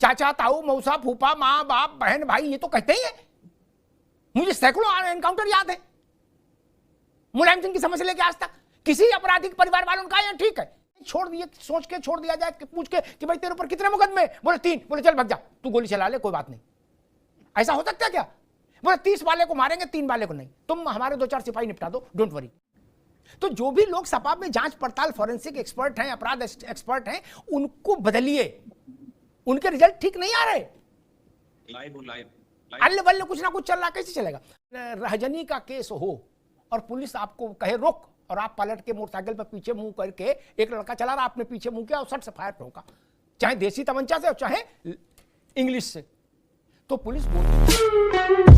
चाचा ताऊ मौसा फूफा माँ बाप बहन भाई ये तो कहते ही है। मुझे सैकड़ों एनकाउंटर याद है मुलायम सिंह की समझ से लेके आज तक। किसी आपराधिक परिवार वालों का यहाँ ठीक है, छोड़ दिए, सोच के छोड़ दिया जाए कि पूछ के कि भाई तेरे ऊपर कितने मुकदमे, बोले 3, बोले चल भग जा, तू गोली चला ले कोई बात नहीं। ऐसा हो सकता है क्या? बोले 30 वाले को मारेंगे 3 वाले को नहीं, तुम हमारे 2-4 सिपाही निपटा दो, डोंट वरी। तो जो भी लोग सपा में जांच पड़ताल फॉरेंसिक एक्सपर्ट हैं, अपराध एक्सपर्ट हैं, उनको बदलिए, उनके रिजल्ट ठीक नहीं आ रहे। अल्ले बल्ले कुछ ना कुछ चल रहा, कैसे चलेगा? रहजनी का केस हो और पुलिस आपको कहे रोक और आप पलट के मोटरसाइकिल पर पीछे मुंह करके, एक लड़का चला रहा, आपने पीछे मुंह किया और सट से फायर ठोका, चाहे देसी तमंचा से और चाहे इंग्लिश से, तो पुलिस बोलती।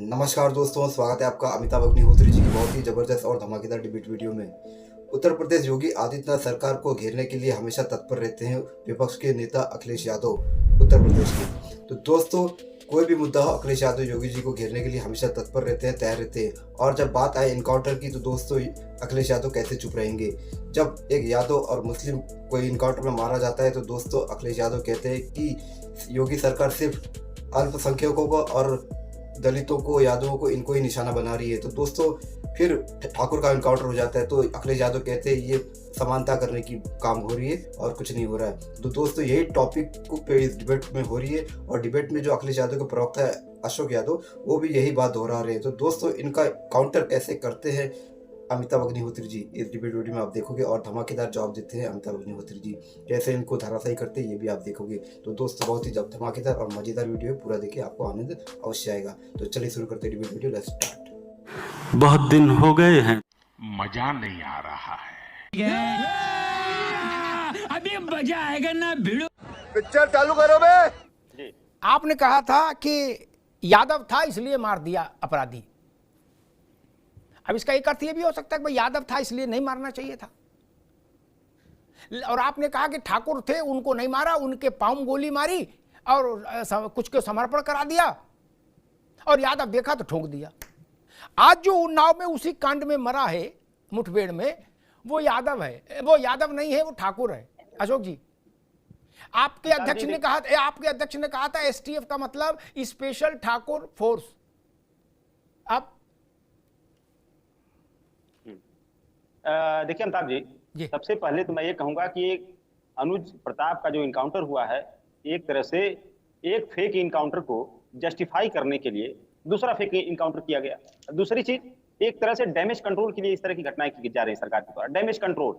नमस्कार दोस्तों, स्वागत है आपका अमिताभ अग्निहोत्री जी की बहुत ही जबरदस्त और धमाकेदार डिबेट वीडियो में। उत्तर प्रदेश योगी आदित्यनाथ सरकार को घेरने के लिए हमेशा तत्पर रहते हैं विपक्ष के नेता अखिलेश यादव उत्तर प्रदेश के। तो दोस्तों, कोई भी मुद्दा हो, अखिलेश यादव योगी जी को घेरने के लिए हमेशा तत्पर रहते हैं, तैयार रहते हैं। और जब बात आए इनकाउंटर की, तो दोस्तों अखिलेश यादव कैसे चुप रहेंगे? जब एक यादव और मुस्लिम कोई इनकाउंटर में मारा जाता है, तो दोस्तों अखिलेश यादव कहते हैं कि योगी सरकार सिर्फ अल्पसंख्यकों को और दलितों को, यादवों को, इनको ही निशाना बना रही है। तो दोस्तों फिर ठाकुर का इनकाउंटर हो जाता है, तो अखिलेश यादव कहते हैं ये समानता करने की काम हो रही है और कुछ नहीं हो रहा है। तो दोस्तों यही टॉपिक पे इस डिबेट में हो रही है, और डिबेट में जो अखिलेश यादव के प्रवक्ता है अशोक यादव, वो भी यही बात दोहरा रहे हैं। तो दोस्तों इनका काउंटर कैसे करते हैं अमिताभ अग्निहोत्री जी, इस डिबेट वीडियो में आप देखोगे, और धमाकेदार जवाब देते हैं अमिताभ अग्निहोत्री जी, कैसे इनको धराशायी करते हैं ये भी आप देखोगे। तो दोस्तों बहुत ही धमाकेदार और मजेदार वीडियो है, पूरा देखिए, आपको आनंद अवश्य आएगा। तो चलिए शुरू करते हैं डिबेट वीडियो, लेट्स स्टार्ट। बहुत दिन हो गए हैं, मजा नहीं आ रहा है। अभी मजा आएगा ना भिड़ो। पिक्चर चालू करो बे। आपने कहा था कि यादव था इसलिए मार दिया अपराधी। अब इसका एक अर्थ ये भी हो सकता है कि भाई यादव था इसलिए नहीं मारना चाहिए था। और आपने कहा कि ठाकुर थे उनको नहीं मारा, उनके पांव में गोली मारी और कुछ को समर्पण करा दिया, और यादव देखा तो ठोक दिया। आज जो उन्नाव में उसी कांड में मरा है मुठभेड़ में, वो यादव है, वो यादव नहीं है, वो ठाकुर है। अशोक जी, आपके अध्यक्ष ने कहा था एसटीएफ का मतलब स्पेशल ठाकुर फोर्स। अब देखिए अमिताभ जी, सबसे पहले तो मैं ये कहूंगा कि एक अनुज प्रताप का जो इनकाउंटर हुआ है, एक तरह से एक फेक इनकाउंटर को जस्टिफाई करने के लिए दूसरा फेक इनकाउंटर किया गया। दूसरी चीज, एक तरह से डैमेज कंट्रोल के लिए इस तरह की घटनाएं की जा रही है सरकार के द्वारा। डैमेज कंट्रोल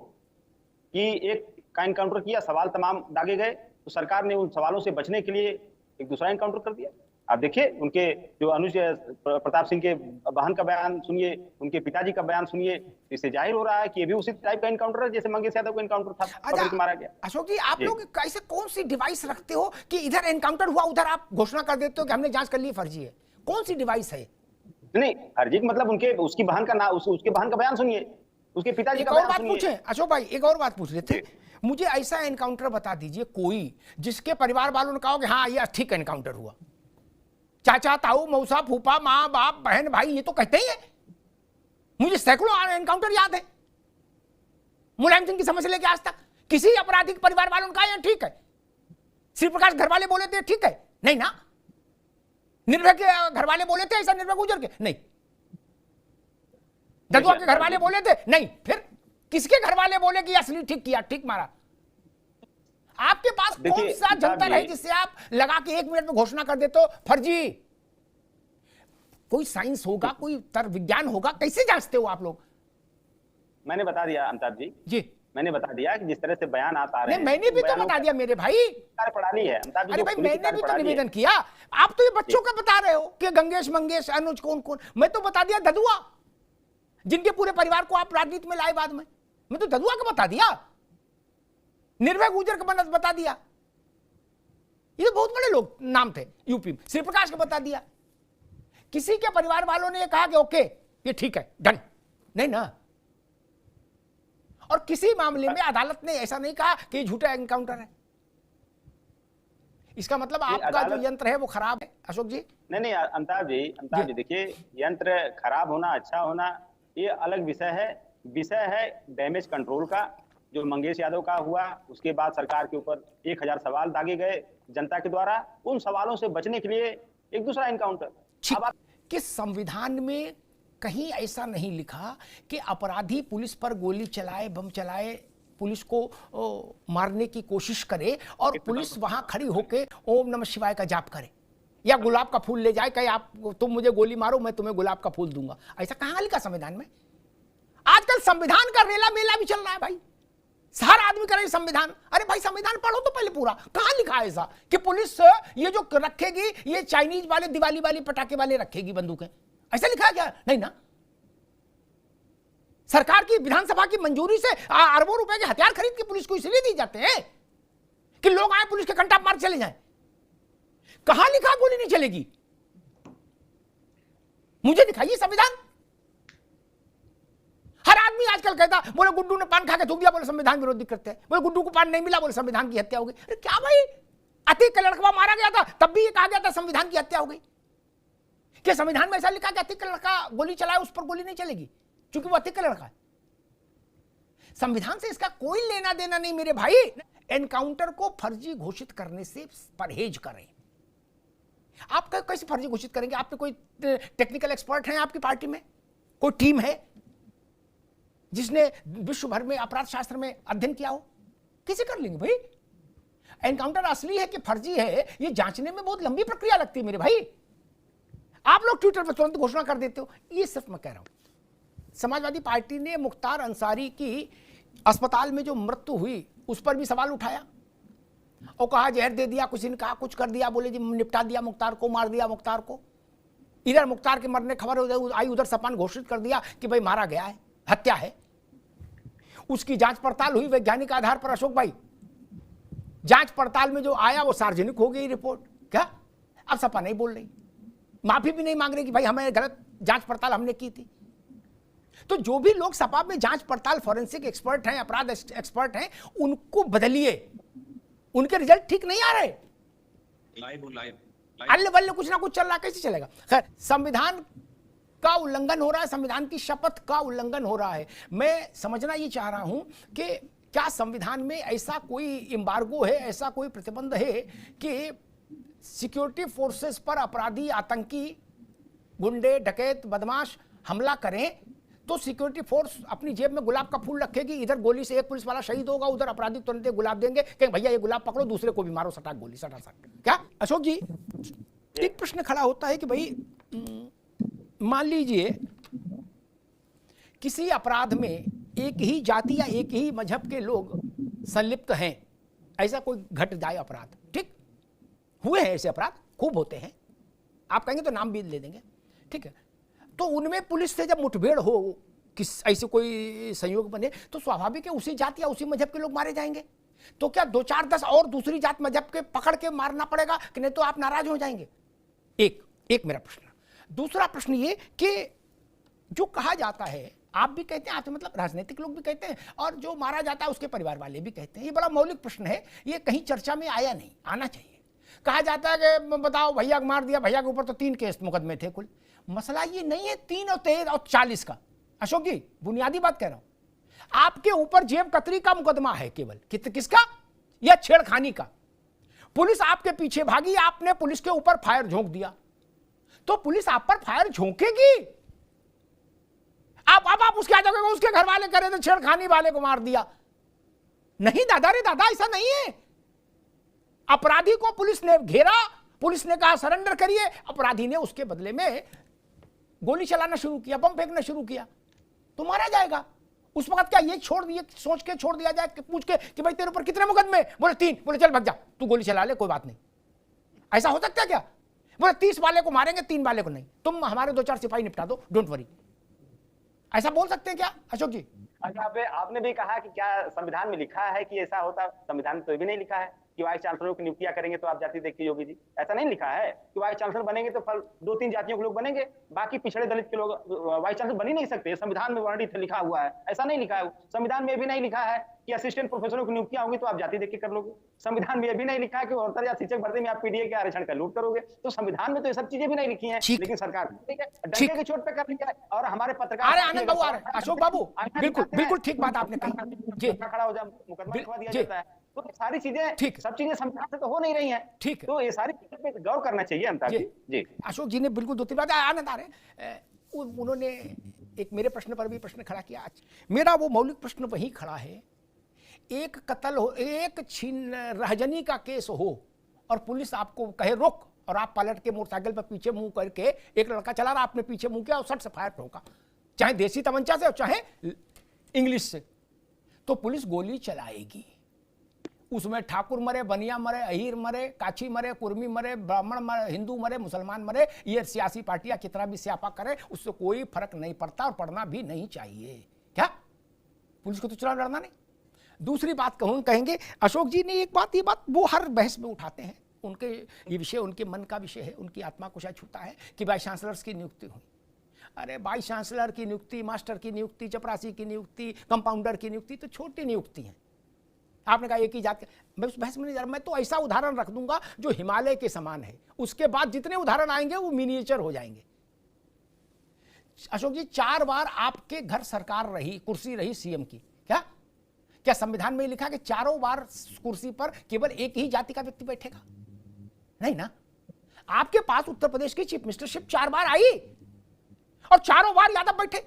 कि एक का इनकाउंटर किया, सवाल तमाम दागे गए, तो सरकार ने उन सवालोों से बचने के लिए एक दूसरा इनकाउंटर कर दिया। आप देखिए उनके जो अनुज प्रताप सिंह के बहन का बयान सुनिए, उनके पिताजी का बयान सुनिए, इससे जाहिर हो रहा है कि ये भी उसी टाइप का इनकाउंटर है जैसे मंगेश यादव का इनकाउंटर था, पकड़ के मारा गया। अशोक जी, आप लोग कैसे कौन सी डिवाइस रखते हो कि इधर एनकाउंटर हुआ उधर आप घोषणा कर देते हो कि हमने जांच कर ली, फर्जी है? कौन सी डिवाइस है? नहीं, फर्जी मतलब उसकी बहन का नाम, उसके बहन का बयान सुनिए, उसके पिताजी का बयान सुनिए। पूछे अशोक भाई, एक और बात पूछ रहे थे, मुझे ऐसा एनकाउंटर बता दीजिए कोई जिसके परिवार वालों ने कहा कि हाँ ये ठीक एनकाउंटर हुआ। चाचा ताऊ मौसा फूफा माँ बाप बहन भाई ये तो कहते ही है। मुझे सैकड़ों एनकाउंटर याद है मुलायम सिंह की समझ से लेके आज तक। किसी आपराधिक परिवार वालों ने कहा यहाँ ठीक है। श्री प्रकाश घर वाले बोले थे ठीक है, नहीं ना। निर्भय के घर वाले बोले थे ऐसा, निर्भय गुजर के नहीं। ददुआ के घर वाले बोले थे नहीं। फिर किसके घर वाले बोले कि असली ठीक किया, ठीक मारा? आपके पास कौन सा जंतर है जिससे आप लगा के 1 मिनट में घोषणा कर देते हो फर्जी? कोई साइंस होगा, कोई तर्क विज्ञान होगा, कैसे जांचते हो आप लोग? मैंने बता दिया अमिताभ जी, मैंने बता दिया कि जिस तरह से बयान आ रहे हैं। मैंने भी तो बता दिया मेरे भाई, प्रणाली है। अरे भाई मैंने भी तो निवेदन किया। आप तो ये बच्चों का बता रहे हो कि गंगेश मंगेश अनुज कौन कौन। मैं तो बता दिया ददुआ, जिनके पूरे परिवार को आप राजनीति में लाए बाद में। मैं तो ददुआ का बता दिया, निर्भय गुजर का बता दिया। ये तो बहुत बड़े लोग नाम थे यूपी में। श्री प्रकाश का बता दिया। किसी के परिवार वालों ने कहा कि ओके ये ठीक है, डन नहीं ना। और किसी मामले में अदालत ने ऐसा नहीं कहा कि झूठा एनकाउंटर है। इसका मतलब आपका जो यंत्र है वो खराब है अशोक जी। नहीं अमिताभ जी देखिए, यंत्र खराब होना अच्छा होना ये अलग विषय है। विषय है डैमेज कंट्रोल का, जो मंगेश यादव का हुआ, उसके बाद सरकार के ऊपर 1000 सवाल दागे गए जनता के द्वारा। उन सवालों से बचने के लिए एक दूसरा इनकाउंटर। ठीक कि संविधान में कहीं ऐसा नहीं लिखा कि अपराधी पुलिस पर गोली चलाए, बम चलाए, पुलिस को मारने की कोशिश करे और पुलिस वहां खड़ी होके ओम नमः शिवाय का जाप करे या गुलाब का फूल ले जाए, कहे आप तुम मुझे गोली मारो मैं तुम्हें गुलाब का फूल दूंगा। ऐसा कहां लिखा संविधान में? आजकल संविधान का रेला मेला भी चल रहा है भाई, हर आदमी करे संविधान। अरे भाई संविधान पढ़ो तो पहले पूरा, कहां लिखा है ऐसा कि पुलिस ये जो रखेगी ये चाइनीज वाले दिवाली वाली पटाखे वाले रखेगी बंदूकें? ऐसा लिखा है क्या? नहीं ना। सरकार की विधानसभा की मंजूरी से अरबों रुपए के हथियार खरीद के पुलिस को इसलिए दी जाते हैं कि लोग आए पुलिस के कंटाप मार चले जाएं। कहां लिखा गोली नहीं चलेगी? मुझे दिखाइए संविधान। हर आदमी आजकल कहता बोले गुड्डू ने पान खा के थूक दिया, बोले संविधान विरोधी करते हैं। बोले गुड्डू को पान नहीं मिला, बोले संविधान की हत्या हो गई। अरे क्या भाई, अतीक का लड़का मारा गया था तब भी ये कहा गया था संविधान की हत्या हो गई। क्या संविधान में ऐसा लिखा कि अतीक का लड़का गोली चलाए उस पर गोली नहीं चलेगी क्योंकि वो अतीक का लड़का है? संविधान से इसका कोई लेना देना नहीं मेरे भाई। एनकाउंटर को फर्जी घोषित करने से परहेज करें। आप कैसे फर्जी घोषित करेंगे? आप पे कोई टेक्निकल एक्सपर्ट हैं आपकी पार्टी में? कोई टीम है जिसने विश्व भर में अपराध शास्त्र में अध्ययन किया हो? कैसे कर लेंगे भाई? एनकाउंटर असली है कि फर्जी है ये जांचने में बहुत लंबी प्रक्रिया लगती है मेरे भाई। आप लोग ट्विटर पर तुरंत घोषणा कर देते हो। ये सिर्फ मैं कह रहा हूं, समाजवादी पार्टी ने मुख्तार अंसारी की अस्पताल में जो मृत्यु हुई उस पर भी सवाल उठाया और कहा जहर दे दिया, कुछ ने कहा कुछ कर दिया, बोले जी निपटा दिया मुख्तार को, मार दिया मुख्तार को। इधर मुख्तार के मरने खबर आई, उधर सपान घोषित कर दिया कि भाई मारा गया है, हत्या है। उसकी जांच पड़ताल हुई वैज्ञानिक आधार पर। अशोक भाई, जांच पड़ताल में जो आया वो सार्वजनिक हो गई रिपोर्ट। क्या अब सपा नहीं बोल रही, माफी भी नहीं मांग रही कि भाई हमें गलत जांच पड़ताल हमने की थी? तो जो भी लोग सपा में जांच पड़ताल फोरेंसिक एक्सपर्ट हैं, अपराध एक्सपर्ट हैं, उनको बदलिए। उनके रिजल्ट ठीक नहीं आ रहे। अल्ले बल्ले कुछ ना कुछ चल रहा, कैसे चलेगा? खैर, संविधान का उल्लंघन हो रहा है, संविधान की शपथ का उल्लंघन हो रहा है। मैं समझना ये चाह रहा हूं कि क्या संविधान में ऐसा कोई एम्बार्गो है, ऐसा कोई प्रतिबंध है कि सिक्योरिटी फोर्सेस पर अपराधी, आतंकी, गुंडे, डकैत, बदमाश हमला करें तो सिक्योरिटी फोर्स अपनी जेब में गुलाब का फूल रखेगी, इधर गोली से एक पुलिस वाला शहीद होगा, उधर अपराधी तुरंत गुलाब देंगे कि भैया ये गुलाब पकड़ो, दूसरे को भी मारो, सटाक गोली सटा। क्या अशोक जी, एक प्रश्न खड़ा होता है कि भाई मान लीजिए किसी अपराध में एक ही जाति या एक ही मजहब के लोग संलिप्त हैं, ऐसा कोई घट जाए अपराध, ठीक, हुए हैं ऐसे अपराध, खूब होते हैं, आप कहेंगे तो नाम भी ले देंगे, ठीक है। तो उनमें पुलिस से जब मुठभेड़ हो, किस ऐसे कोई संयोग बने, तो स्वाभाविक है उसी जाति या उसी मजहब के लोग मारे जाएंगे। तो क्या 2 4 10 और दूसरी जात मजहब के पकड़ के मारना पड़ेगा कि नहीं तो आप नाराज हो जाएंगे? एक मेरा प्रश्न। दूसरा प्रश्न ये कि जो कहा जाता है, आप भी कहते हैं, आप मतलब राजनीतिक लोग भी कहते हैं और जो मारा जाता है उसके परिवार वाले भी कहते हैं, ये बड़ा मौलिक प्रश्न है, ये कहीं चर्चा में आया नहीं, आना चाहिए। कहा जाता है कि बताओ भैया को मार दिया, भैया के ऊपर तो 3 केस मुकदमे थे कुल। मसला ये नहीं है 3 और 13 और 40 का, अशोक जी बुनियादी बात कह रहा हूं। आपके ऊपर जेब कतरी का मुकदमा है केवल, किसका? या छेड़खानी का। पुलिस आपके पीछे भागी, आपने पुलिस के ऊपर फायर झोंक दिया, तो पुलिस आप पर फायर झोंकेगी। आप उसके आ जाओगे, उसके घर वाले करे तो छेड़खानी वाले को मार दिया। नहीं दादा रे दादा, ऐसा नहीं है। अपराधी को पुलिस ने घेरा, पुलिस ने कहा सरेंडर करिए, अपराधी ने उसके बदले में गोली चलाना शुरू किया, बम फेंकना शुरू किया, तो मारा जाएगा। उस वक्त क्या ये सोच के छोड़ दिया जाए, पूछ के कि भाई तेरे ऊपर कितने मुकदमे? बोले 3, बोले चल भाग जा, तू गोली चला ले, कोई बात नहीं। ऐसा हो सकता है क्या? बोले 30 वाले को मारेंगे, 3 वाले को नहीं, तुम हमारे 2 4 सिपाही निपटा दो, डोंट वरी। ऐसा बोल सकते हैं क्या अशोक जी? अच्छा, आपने भी कहा कि क्या संविधान में लिखा है कि ऐसा होता? संविधान में तो भी नहीं लिखा है। कि वाइस चांसलरों की नियुक्तियां करेंगे तो आप जाति देखिए योगी जी, ऐसा नहीं लिखा है कि वाइस चांसलर बनेंगे तो 2-3 जातियों के लोग बनेंगे, बाकी पिछड़े दलित के लोग वाइस चांसलर बन ही नहीं सकते। संविधान में वर्णित लिखा हुआ है, ऐसा नहीं लिखा है। संविधान में भी नहीं लिखा है कि असिस्टेंट प्रोफेसरों की नियुक्तियां होंगी तो आप जाति देख के कर लोगे। संविधान में भी नहीं लिखा है कि औरता या शिक्षक भर्ती में आप पीडीए के आरक्षण का लूट करोगे। तो संविधान में तो ये सब चीजें भी नहीं लिखी हैं, लेकिन सरकार डंके की चोट पे कर रही है। और हमारे पत्रकार आनंद बाबू, अशोक बाबू, बिल्कुल बिल्कुल ठीक बात आपने कही जी, खड़ा हो जाए, मुकदमा लिखवा दिया जाता है। तो सारी चीजें, सब चीजें संविधान से तो हो नहीं रही हैं। ठीक है, तो ये सारी चीजों पे गौर करना चाहिए अमिताभ जी। अशोक जी ने बिल्कुल 2-3 बात आनंद आ रहे। उन्होंने एक मेरे प्रश्न पर भी प्रश्न खड़ा किया। मेरा वो मौलिक प्रश्न वही खड़ा है, एक कत्ल हो, एक छीन रहजनी का केस हो और पुलिस आपको कहे रुक, और आप पलट के मोटरसाइकिल पर पीछे मुंह करके, एक लड़का चला रहा, आपने पीछे मुंह किया और सट से फायर ठोका, चाहे देसी तमंचा से और चाहे इंग्लिश से, तो पुलिस गोली चलाएगी। उसमें ठाकुर मरे, बनिया मरे, अहीर मरे, काछी मरे, कुर्मी मरे, ब्राह्मण मरे, हिंदू मरे, मुसलमान मरे, ये सियासी पार्टियां कितना भी स्यापा करे उससे कोई फर्क नहीं पड़ता और पड़ना भी नहीं चाहिए। क्या पुलिस को तो चुनाव लड़ना नहीं। दूसरी बात कहेंगे अशोक जी ने एक बात, ये बात वो हर बहस में उठाते हैं, उनके ये विषय उनके मन का विषय है, उनकी आत्मा को शायद छूता है कि वाइस चांसलर्स की नियुक्ति हुई। अरे वाइस चांसलर की नियुक्ति, मास्टर की नियुक्ति, चपरासी की नियुक्ति, कंपाउंडर की नियुक्ति तो छोटी नियुक्ति है। आपने कहा एक ही जात, मैं उस बहस में नहीं जा रहा, मैं तो ऐसा उदाहरण रख दूंगा जो हिमालय के समान है, उसके बाद जितने उदाहरण आएंगे वो मिनिएचर हो जाएंगे। अशोक जी 4 बार आपके घर सरकार रही, कुर्सी रही सीएम की, क्या संविधान में लिखा कि चारों बार कुर्सी पर केवल एक ही जाति का व्यक्ति बैठेगा? नहीं ना। आपके पास उत्तर प्रदेश की चीफ मिनिस्टरशिप 4 बार आई और चारों बार यादव बैठे,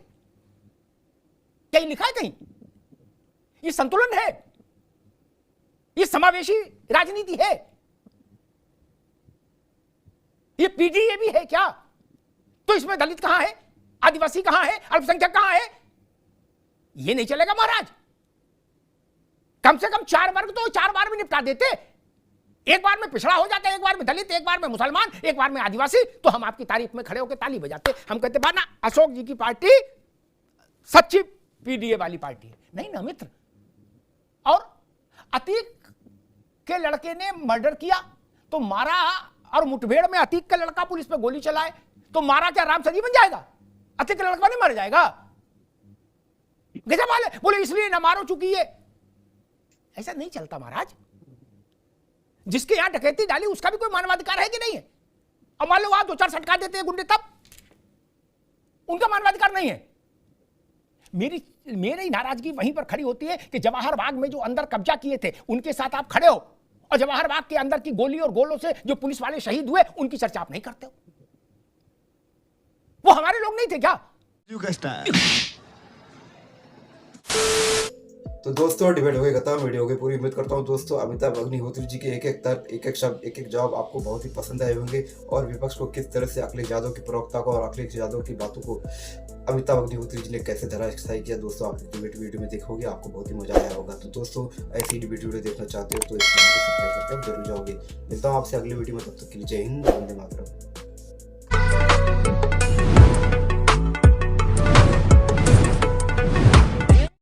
क्या लिखा है कहीं? ये संतुलन है, ये समावेशी राजनीति है, ये पीडीए भी है क्या? तो इसमें दलित कहां है, आदिवासी कहां है, अल्पसंख्यक कहां है? ये नहीं चलेगा महाराज। कम से कम 4 वर्ग तो 4 बार में निपटा देते। एक बार में पिछड़ा हो जाता है, एक बार में दलित, एक बार में मुसलमान, एक बार में आदिवासी, तो हम आपकी तारीफ में खड़े होकर ताली बजाते। हम कहते बाना अशोक जी की पार्टी सच्ची पीडीए वाली पार्टी है। नहीं ना मित्र। और अतीक के लड़के ने मर्डर किया तो मारा, और मुठभेड़ में अतीक का लड़का पुलिस पे गोली चलाए तो मारा, क्या राम सजी बन जाएगा? अतीक का लड़का नहीं मर जाएगा? गजब वाले बोले इसलिए ना मारो चुकी है। ऐसा नहीं चलता महाराज। जिसके यहां डकैती डाली उसका भी कोई मानवाधिकार है कि नहीं है? और मान लो आप 2-4 सटका देते हैं गुंडे, तब उनका मानवाधिकार नहीं है। मेरी नाराजगी वहीं पर खड़ी होती है कि जवाहर बाग में जो अंदर कब्जा किए थे उनके साथ आप खड़े हो, और जवाहर बाग के अंदर की गोली और गोलों से जो पुलिस वाले शहीद हुए उनकी चर्चा आप नहीं करते हो। वो हमारे लोग नहीं थे क्या? तो दोस्तों डिबेट हो गई खत्म, वीडियो हो गई पूरी। उम्मीद करता हूँ दोस्तों अमिताभ अग्निहोत्री जी के एक एक तर्क, एक एक शब्द, एक एक जवाब आपको बहुत ही पसंद आए होंगे, और विपक्ष को किस तरह से अखिलेश यादव की प्रवक्ता को और अखिलेश यादव की बातों को अमिताभ अग्निहोत्री जी ने कैसे धराशायी किया। दोस्तों आप डिबेट वीडियो में देखोगे, आपको बहुत ही मजा आया होगा। तो दोस्तों ऐसी डिबेट वीडियो देखना चाहते हो तो इस चैनल को सब्सक्राइब करके आप जरूर जाओगे। मिलता हूँ आपसे अगली वीडियो में, तब तक के लिए जय हिंद, वंदे मातरम।